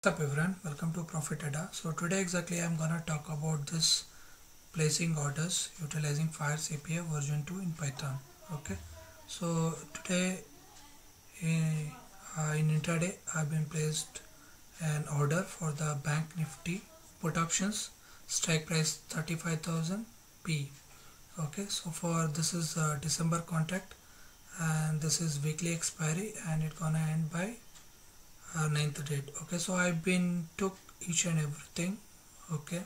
What's up everyone, welcome to Profit Ada. So today exactly I'm gonna talk about this placing orders utilizing Fires API version 2 in Python. Okay, so today in intraday I've been placed an order for the Bank Nifty put options, strike price 35,000 P. Okay, so for this is December contract and this is weekly expiry and it's gonna end by 9th date. Okay, so I've been took each and everything. Okay,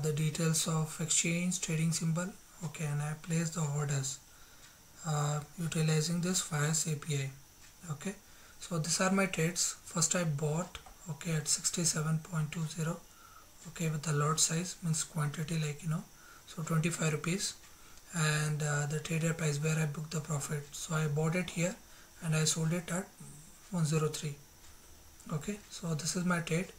the details of exchange trading symbol. Okay, and I place the orders utilizing this Fires API. Okay, so these are my trades. First I bought, okay, at 67.20. okay, with the lot size means quantity, like so 25 rupees, and the traded price where I booked the profit. So I bought it here and I sold it at 103. Okay, so this is my trade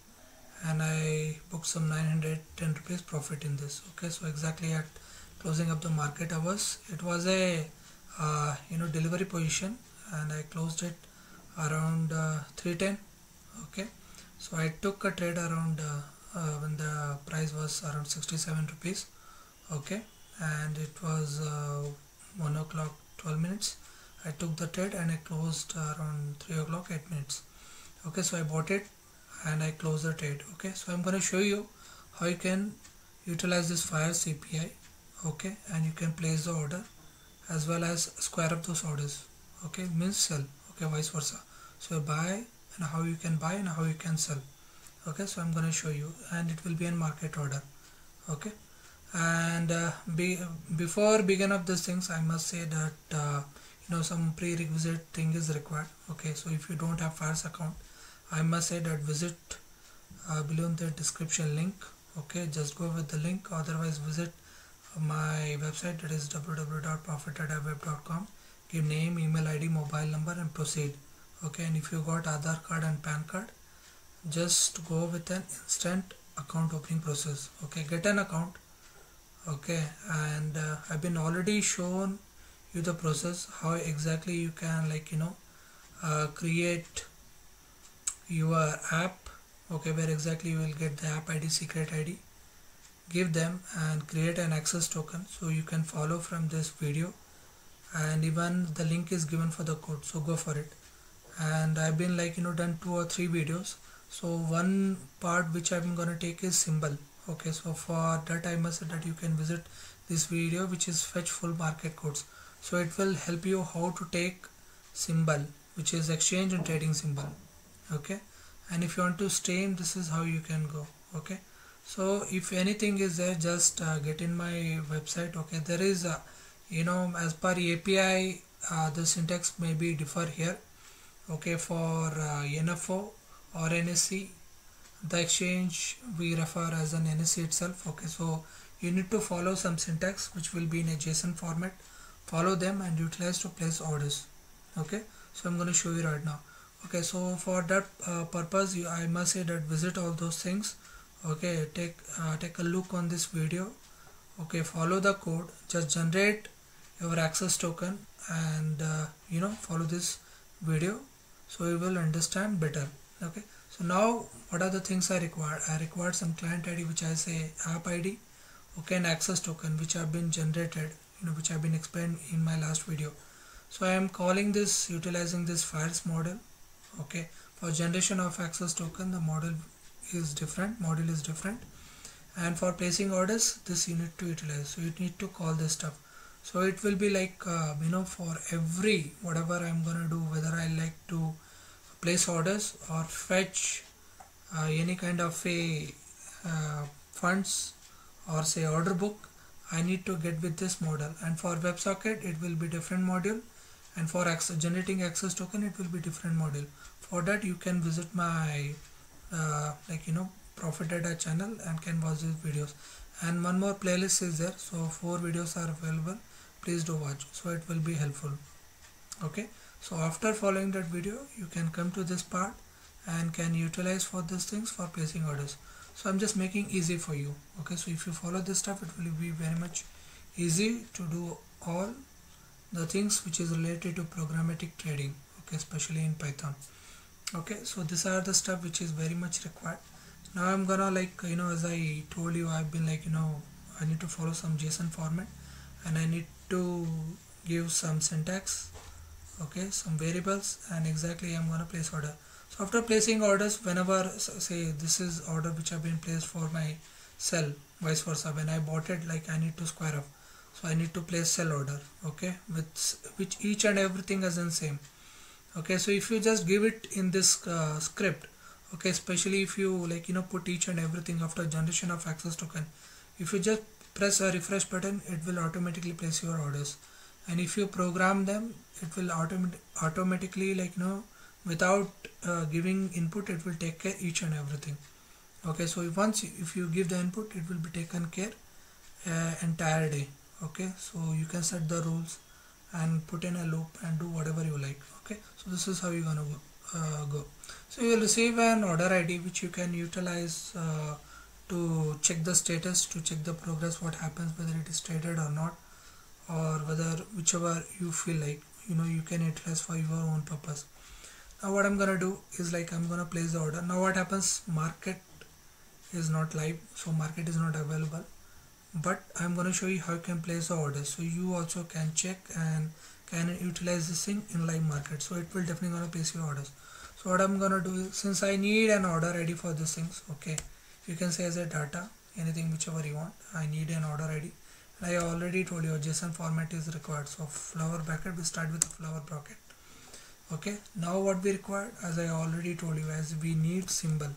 and I booked some 910 rupees profit in this. Okay, so exactly at closing of the market hours, it was a delivery position and I closed it around 310. Okay, so I took a trade around when the price was around 67 rupees. Okay, and it was 1 o'clock 12 minutes. I took the trade and I closed around 3 o'clock 8 minutes. Okay, so I bought it and I closed the trade. Okay, so I'm going to show you how you can utilize this Fires API. Okay, and you can place the order as well as square up those orders. Okay, means sell. Okay, vice versa. So buy and how you can buy and how you can sell. Okay, so I'm going to show you and it will be in market order. Okay, and before begin of these things I must say that some prerequisite thing is required. Okay, so if you don't have Fires account, I must say that visit below in the description link. Okay, just go with the link, otherwise visit my website, that is www.profitadaweb.com. give name, email ID, mobile number and proceed. Okay, and if you got Aadhaar card and PAN card, just go with an instant account opening process. Okay, get an account. Okay, and I've been already shown you the process how exactly you can create your app. Okay, where exactly you will get the app ID, secret ID, give them and create an access token, so you can follow from this video and even the link is given for the code, so go for it. And I've been done 2 or 3 videos. So one part which I'm gonna take is symbol. Okay, so for that I must say that you can visit this video which is fetch full market codes. So it will help you how to take symbol, which is exchange and trading symbol. Okay, and if you want to stream, this is how you can go. Okay, so if anything is there, just get in my website. Okay, there is as per API the syntax may be differ here. Okay, for NFO or NSE, the exchange we refer as an NSE itself. Okay, so you need to follow some syntax which will be in a JSON format. Follow them and utilize to place orders. Okay, so I'm going to show you right now. Okay, so for that purpose I must say that visit all those things. Okay, take a look on this video. Okay, follow the code, just generate your access token and follow this video, so you will understand better. Okay, so now what are the things I required? I required some client ID, which I say app ID. Okay, and access token which have been generated, which have been explained in my last video. So I am calling this utilizing this Fires model. Okay, for generation of access token the model is different, and for placing orders this you need to utilize, so you need to call this stuff. So it will be like for every whatever I'm gonna do, whether I like to place orders or fetch any kind of a funds or say order book, I need to get with this model. And for WebSocket it will be different module, and for generating access token it will be different module. For that you can visit my Profit Ada channel and can watch these videos. And one more playlist is there, so 4 videos are available, please do watch, so it will be helpful. Okay, so after following that video you can come to this part and can utilize for these things for placing orders. So I'm just making easy for you. Okay, so if you follow this stuff it will be very much easy to do all the things which is related to programmatic trading. Okay, especially in Python. Okay, so these are the stuff which is very much required. Now I'm gonna, like, as I told you, I've been like, I need to follow some JSON format, and I need to give some syntax, okay, some variables, and exactly I'm gonna place order. So after placing orders, whenever say this is order which have been placed for my cell, vice versa, when I bought it, like I need to square up, so I need to place cell order, okay, with which each and everything is in same. Okay, so if you just give it in this script, okay, especially if you, like, put each and everything after generation of access token, if you just press a refresh button, it will automatically place your orders. And if you program them, it will automatically, like, without giving input, it will take care each and everything. Okay, so if you give the input, it will be taken care entire day. Okay, so you can set the rules and put in a loop and do whatever you like. Okay, so this is how you're gonna go. So you will receive an order ID which you can utilize to check the status, to check the progress, what happens, whether it is traded or not, or whether whichever you feel like, you can utilize for your own purpose. Now what I'm gonna do is, like, I'm gonna place the order. Now what happens, market is not live, so market is not available, but I'm going to show you how you can place the order, so you also can check and can utilize this thing in live market. So it will definitely going to place your orders. So what I'm going to do is, since I need an order ID for these things, okay, you can say as a data, anything whichever you want. I need an order ID, and I already told you a JSON format is required. So flower bracket, we start with a flower bracket. Okay, now what we require, as I already told you, as we need symbol.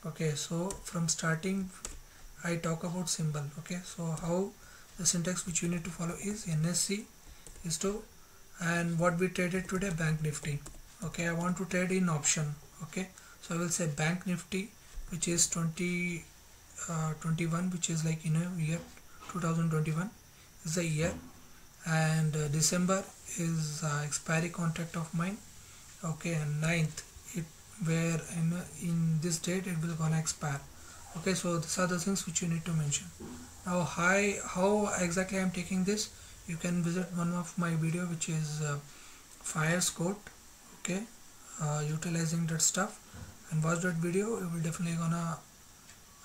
Okay, so from starting I talk about symbol. Okay, so how the syntax which you need to follow is NSC is to, and what we traded today, bank nifty. Okay, I want to trade in option. Okay, so I will say bank nifty, which is 2021, which is like, year 2021 is the year, and December is expiry contract of mine. Okay, and 9th, it where in this date it will gonna expire. Okay, so these are the things which you need to mention. Now how exactly I am taking this, you can visit one of my video which is Fire's code. Okay, utilizing that stuff, and watch that video. You will definitely gonna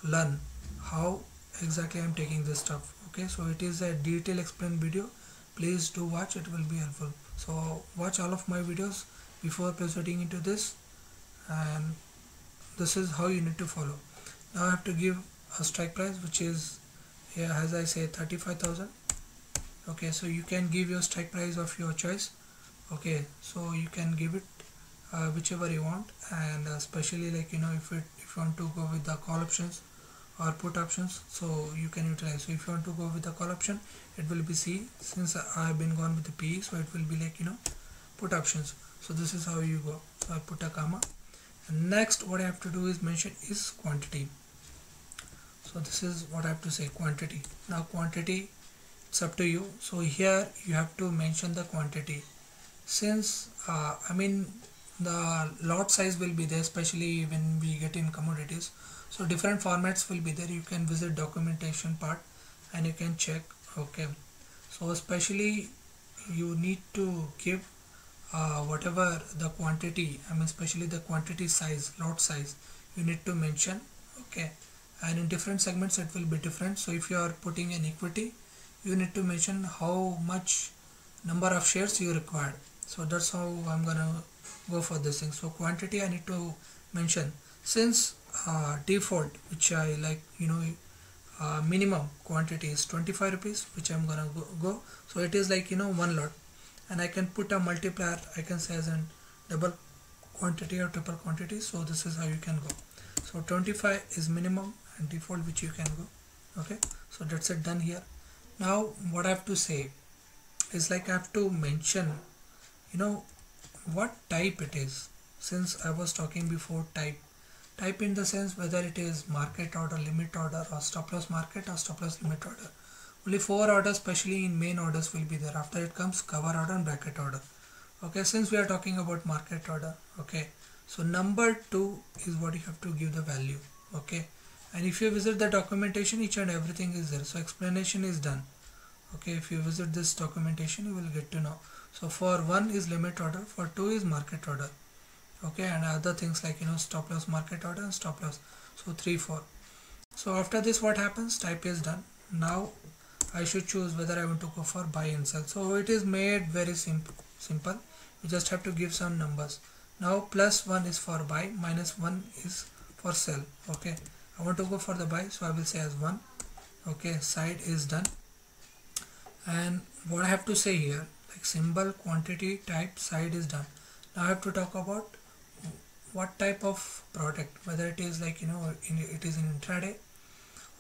learn how exactly I am taking this stuff. Okay, so it is a detail explained video. Please do watch, it will be helpful. So watch all of my videos before proceeding into this, and this is how you need to follow. Now I have to give a strike price which is, here as I say, 35,000. Okay, so you can give your strike price of your choice. Okay, so you can give it whichever you want, and especially, like, if you want to go with the call options or put options, so you can utilize. So if you want to go with the call option, it will be C. Since I have been gone with the P, so it will be like, put options. So this is how you go. So I put a comma, and next what I have to do is mention is quantity. So this is what I have to say, quantity. Now quantity, it's up to you. So here you have to mention the quantity, since I mean the lot size will be there, especially when we get in commodities. So different formats will be there. You can visit documentation part and you can check. Okay, so especially you need to give whatever the quantity, I mean especially the quantity size, lot size, you need to mention. Okay, and in different segments it will be different. So if you are putting an equity, you need to mention how much number of shares you require. So that's how I'm gonna go for this thing. So quantity I need to mention, since default, which I like, minimum quantity is 25 rupees, which I'm gonna go. So it is like, one lot, and I can put a multiplier, I can say as in double quantity or triple quantity. So this is how you can go. So 25 is minimum and default which you can go. Okay, so that's it, done here. Now what I have to say is, like, I have to mention what type it is. Since I was talking before, type in the sense whether it is market order, limit order, or stop loss market or stop loss limit order. Only 4 orders, especially in main orders, will be there. After it comes cover order and bracket order. Okay, since we are talking about market order, okay, so number 2 is what you have to give the value. Okay, and if you visit the documentation, each and everything is there. So explanation is done. Okay, if you visit this documentation, you will get to know. So for 1 is limit order, for 2 is market order. okay, and other things like stop loss, market order, and stop loss. So 3 4. So after this, what happens? Type is done. Now I should choose whether I want to go for buy and sell. So it is made very simple. You just have to give some numbers. Now +1 is for buy, -1 is for sell. Okay, I want to go for the buy, so I will say as 1. Okay, side is done. And what I have to say here, like symbol, quantity, type, side is done. Now I have to talk about what type of product, whether it is like it is in intraday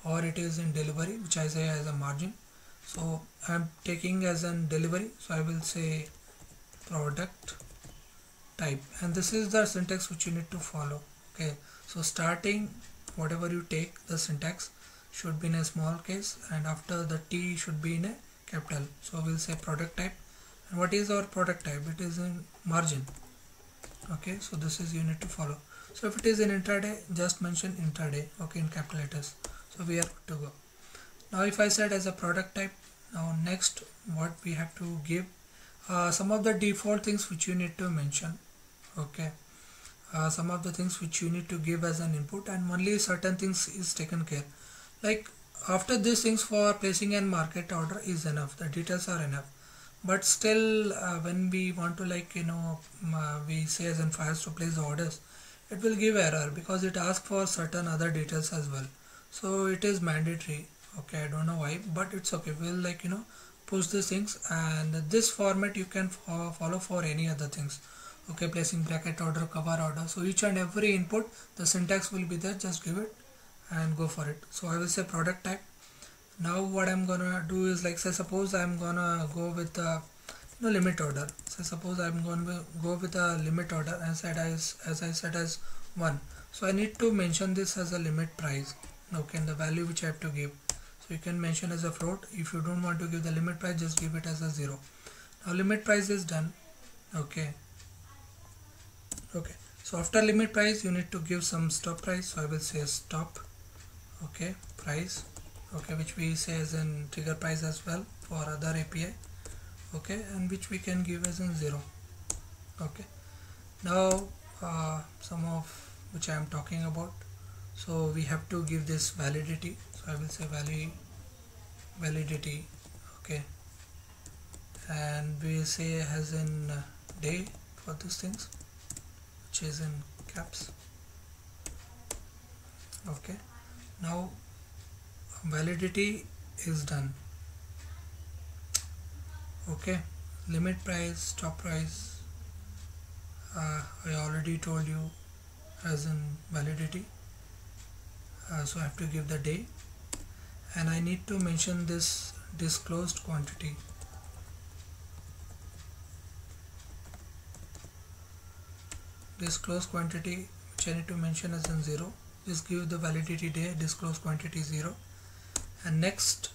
or it is in delivery, which I say as a margin. So I am taking as an delivery, so I will say product type, and this is the syntax which you need to follow. Okay, so starting whatever you take, the syntax should be in a small case, and after the T should be in a capital. So we'll say product type. And what is our product type? It is in margin. Okay, so this is you need to follow. So if it is in intraday, just mention intraday, okay, in capital letters. So we are good to go. Now if I said as a product type, now next what we have to give, some of the default things which you need to mention. Okay, some of the things which you need to give as an input, and only certain things is taken care. Like after these things, for placing an market order is enough, the details are enough. But still when we want to we say as in fires to place the orders, it will give error because it asks for certain other details as well. So it is mandatory. Okay, I don't know why, but it's okay. We'll push these things, and this format you can follow for any other things. Okay, placing bracket order, cover order. So each and every input, the syntax will be there. Just give it and go for it. So I will say product type. Now what I'm gonna do is, like, say suppose I'm gonna go with the limit order. So suppose I'm going to go with a limit order as I said as 1. So I need to mention this as a limit price. Okay, and the value which I have to give. So you can mention as a float. If you don't want to give the limit price, just give it as a 0. Now limit price is done. Okay. So after limit price, you need to give some stop price. So I will say stop. Okay, price. Okay, which we say as in trigger price as well for other API. Okay, and which we can give as in 0. Okay, now some of which I am talking about. So we have to give this validity. So I will say validity. Okay, and we say as in day for these things, which is in caps. Okay, now validity is done. Okay, limit price, stop price, I already told you as in validity. So I have to give the day, and I need to mention this disclosed quantity. Disclosed quantity, which I need to mention as in 0. Just give the validity day, disclosed quantity 0. And next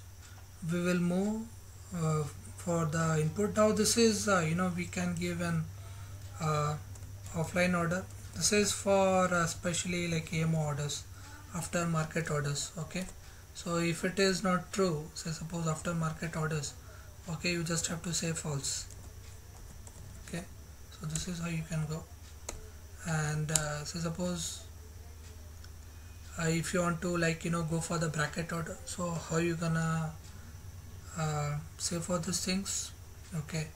we will move for the input. Now this is we can give an offline order. This is for especially like AMO orders, after market orders. Okay, so if it is not true, say suppose after market orders, okay, you just have to say false. Okay, so this is how you can go. And say suppose if you want to go for the bracket order, so how you gonna say for these things? Okay,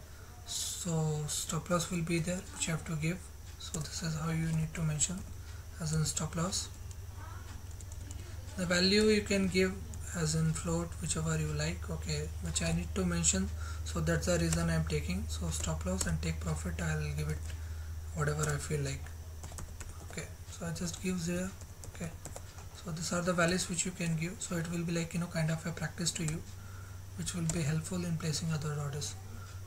so stop loss will be there, which you have to give. So this is how you need to mention as in stop loss. The value you can give as in float, whichever you like. Okay, which I need to mention, so that's the reason I'm taking. So stop loss and take profit, I'll give it whatever I feel like. Okay, so I just give 0. Okay, so these are the values which you can give. So it will be kind of a practice to you, which will be helpful in placing other orders.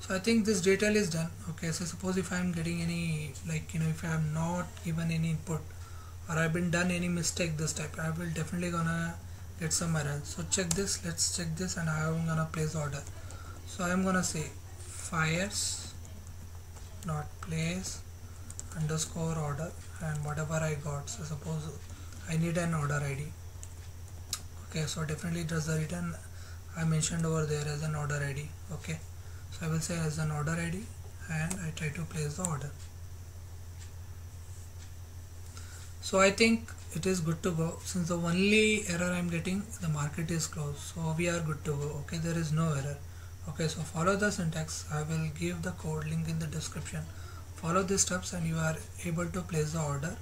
So I think this detail is done. Okay, so suppose if I am getting any if I have not given any input, or I've been done any mistake this type, I will definitely gonna get some error. So check this, let's check this, and I am gonna place order. So I am gonna say fires not place underscore order, and whatever I got. So suppose I need an order ID. Okay, so definitely it does the return I mentioned over there as an order ID. Okay, so I will say as an order ID, and I try to place the order. So I think it is good to go. Since the only error I'm getting, the market is closed, so we are good to go. Okay, there is no error. Okay, so follow the syntax. I will give the code link in the description. Follow these steps and you are able to place the order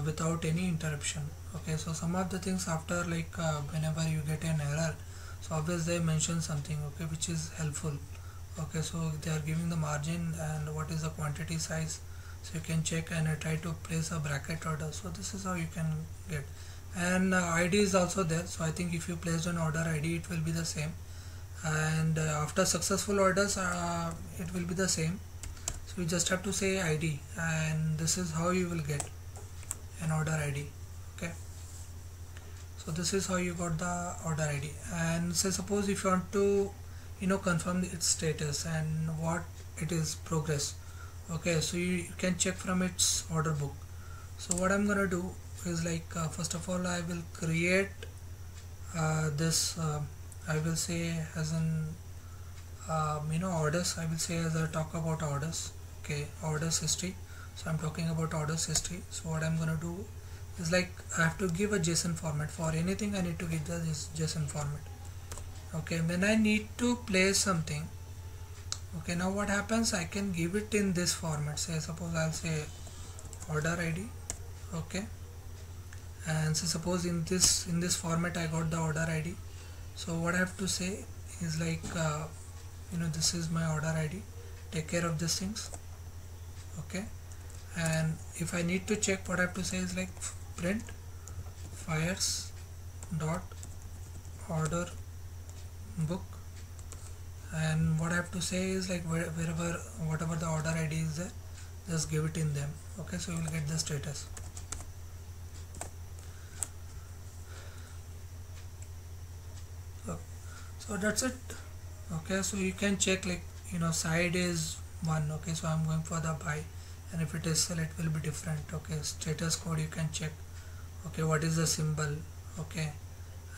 without any interruption. Okay, so some of the things after, like whenever you get an error, so obviously they mention something, okay, which is helpful. Okay, so they are giving the margin and what is the quantity size, so you can check and try to place a bracket order. So this is how you can get. And ID is also there, so I think if you placed an order ID, it will be the same. And after successful orders, it will be the same. So you just have to say ID, and this is how you will get an order ID. Okay, so this is how you got the order ID. And say suppose if you want to confirm its status and what it is progress. Okay, so you can check from its order book. So what I'm gonna do is, like first of all, I will create this I will say as an orders. I will say as a talk about orders. Okay, orders history. So I'm talking about orders history. So what I'm gonna do is, like, I have to give a JSON format. For anything I need to give the JSON format. Okay, when I need to place something, okay, now what happens, I can give it in this format. Say suppose I'll say order ID. Okay, and so suppose in this format I got the order ID. So what I have to say is, like this is my order ID, take care of these things. Okay, and if I need to check, what I have to say is, like, print fires dot order book, and what I have to say is, like, wherever whatever the order ID is there, just give it in them. Okay, so you will get the status. So that's it. Okay, so you can check, like, side is 1. Okay, so I'm going for the buy, and if it is sell, it will be different. Okay, status code you can check. Okay, what is the symbol? Okay,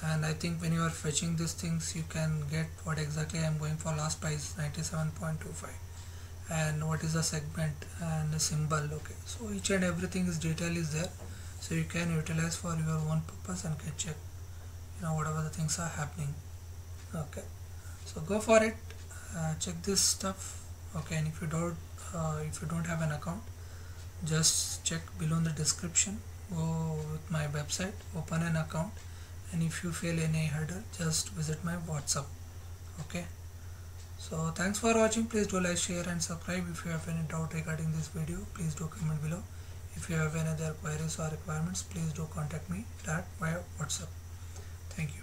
and I think when you are fetching these things, you can get what exactly I'm going for. Last price 97.25, and what is the segment and the symbol. Okay, so each and everything is detail is there, so you can utilize for your own purpose and can check whatever the things are happening. Okay, so go for it, check this stuff. Okay, and if you don't have an account, just check below in the description, go with my website, open an account, and if you feel any hurdle, just visit my WhatsApp. Okay, so thanks for watching. Please do like, share and subscribe. If you have any doubt regarding this video, please do comment below. If you have any other queries or requirements, please do contact me via WhatsApp. Thank you.